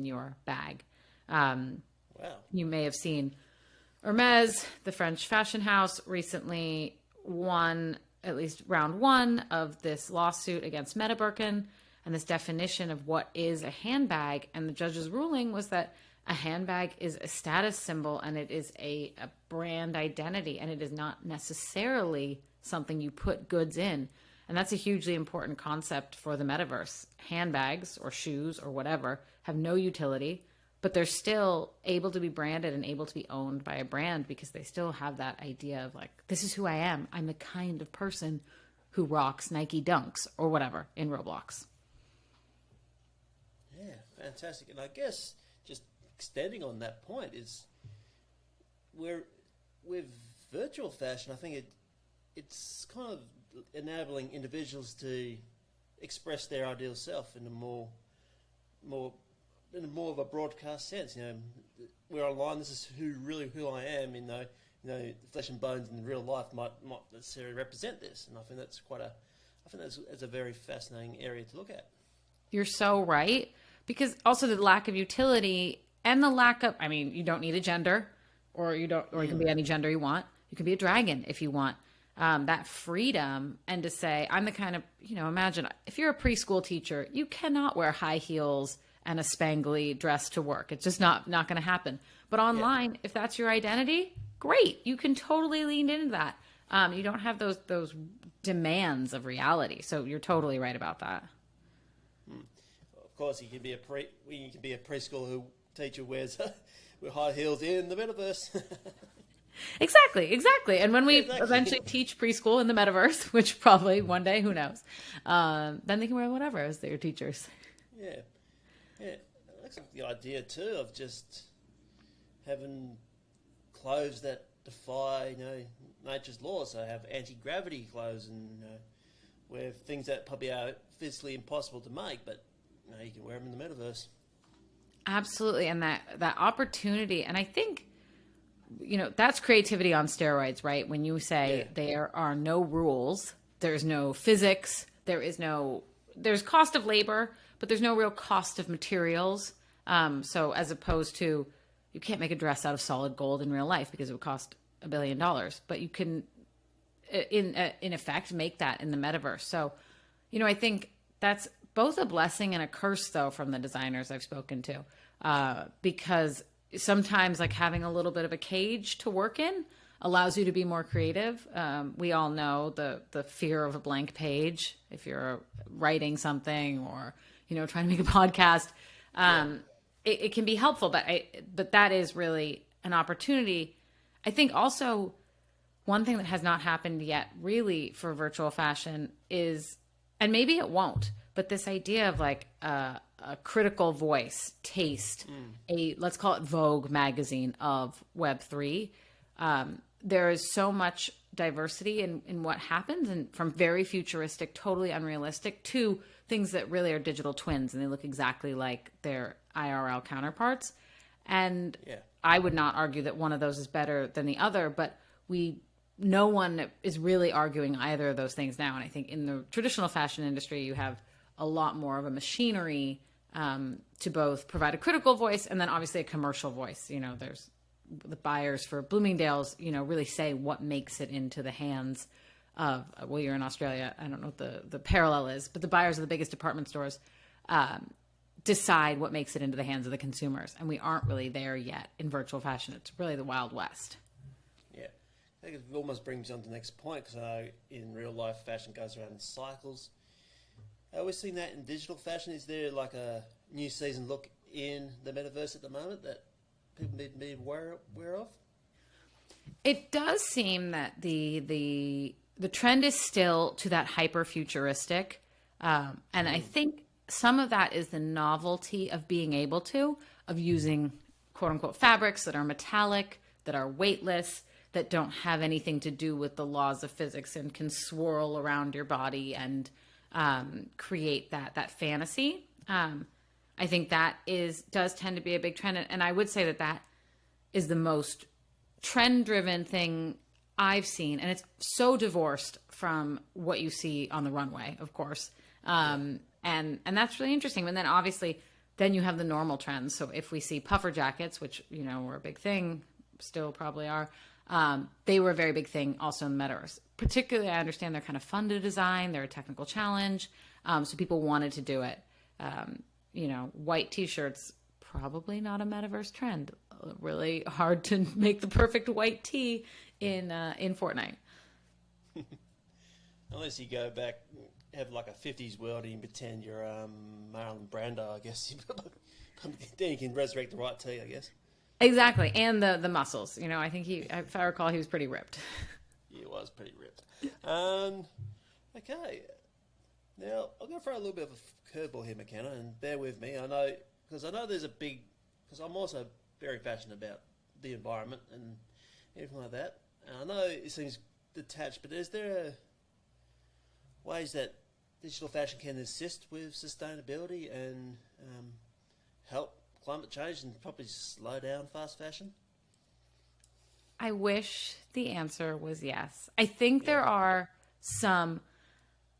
your bag. Wow. You may have seen Hermes, the French fashion house, recently won at least round one of this lawsuit against Meta Birkin and this definition of what is a handbag. And the judge's ruling was that a handbag is a status symbol and it is a brand identity, and it is not necessarily something you put goods in. And that's a hugely important concept for the metaverse. Handbags or shoes or whatever have no utility, but they're still able to be branded and able to be owned by a brand because they still have that idea of like, this is who I am. I'm the kind of person who rocks Nike Dunks or whatever in Roblox. Yeah, fantastic. And I guess just extending on that point is with virtual fashion, I think it's kind of enabling individuals to express their ideal self in a more of a broadcast sense. You know, we're online. This is who I am. Flesh and bones in real life might not necessarily represent this, and I think that's a very fascinating area to look at. You're so right, because also the lack of utility and the lack of, I mean, you don't need a gender, or you can be any gender you want. You can be a dragon if you want. That freedom, and to say, I'm the kind of, imagine if you're a preschool teacher, you cannot wear high heels and a spangly dress to work. It's just not going to happen. But online, if that's your identity, great. You can totally lean into that. You don't have those demands of reality. So you're totally right about that. Of course, you can be a preschool teacher wears with high heels in the metaverse. Exactly. And when we eventually teach preschool in the metaverse, which probably one day, who knows, then they can wear whatever as their teachers. Yeah. That's the idea too of just having clothes that defy, nature's laws. So have anti-gravity clothes and wear things that probably are physically impossible to make, but you can wear them in the metaverse. Absolutely, and that opportunity, and I think, that's creativity on steroids, right? When you say there are no rules, there's no physics, there's cost of labor, but there's no real cost of materials. So as opposed to, you can't make a dress out of solid gold in real life because it would cost $1 billion, but you can, in effect, make that in the metaverse. So, I think that's both a blessing and a curse, though, from the designers I've spoken to, because sometimes like having a little bit of a cage to work in allows you to be more creative. We all know the fear of a blank page if you're writing something or, trying to make a podcast. It can be helpful, but that is really an opportunity. I think also one thing that has not happened yet really for virtual fashion is, and maybe it won't, but this idea of like a critical voice, taste, let's call it Vogue magazine of Web3. There is so much diversity in what happens, and from very futuristic, totally unrealistic, to things that really are digital twins and they look exactly like their IRL counterparts. And I would not argue that one of those is better than the other, but no one is really arguing either of those things now. And I think in the traditional fashion industry, you have a lot more of a machinery to both provide a critical voice and then obviously a commercial voice. There's the buyers for Bloomingdale's, really say what makes it into the hands of, well, you're in Australia, I don't know what the parallel is, but the buyers of the biggest department stores decide what makes it into the hands of the consumers. And we aren't really there yet in virtual fashion. It's really the Wild West. Yeah. I think it almost brings me on to the next point, because in real life, fashion goes around in cycles. Are we seeing that in digital fashion? Is there like a new season look in the metaverse at the moment that people need to be aware of? It does seem that the trend is still to that hyper futuristic, and I think some of that is the novelty of being able of using quote unquote fabrics that are metallic, that are weightless, that don't have anything to do with the laws of physics and can swirl around your body and create that fantasy. I think that does tend to be a big trend. And I would say that is the most trend-driven thing I've seen. And it's so divorced from what you see on the runway, of course. And that's really interesting. And then obviously Then you have the normal trends. So if we see puffer jackets, which, you know, were a big thing, still probably are, they were a very big thing also in the metaverse. Particularly, I understand they're kind of fun to design. They're a technical challenge. So people wanted to do it. You know, white t-shirts, probably not a metaverse trend. Really hard to make the perfect white tee in Fortnite. Unless you go back, have like a 50s world and you pretend you're Marlon Brando, I guess. Then you can resurrect the right tee, I guess. Exactly. And the muscles. You know, I think if I recall, he was pretty ripped. He was pretty ripped. Okay. Now, I'm going to throw a little bit of a curveball here, McKenna, and bear with me. I know there's a big, because I'm also very passionate about the environment and everything like that. And I know it seems detached, but is there ways that digital fashion can assist with sustainability and help climate change and probably slow down fast fashion? I wish the answer was yes. I think there are some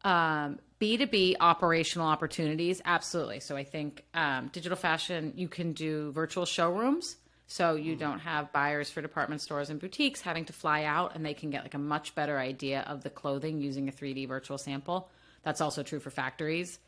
B2B operational opportunities. Absolutely. So I think digital fashion, you can do virtual showrooms. So you don't have buyers for department stores and boutiques having to fly out, and they can get like a much better idea of the clothing using a 3D virtual sample. That's also true for factories.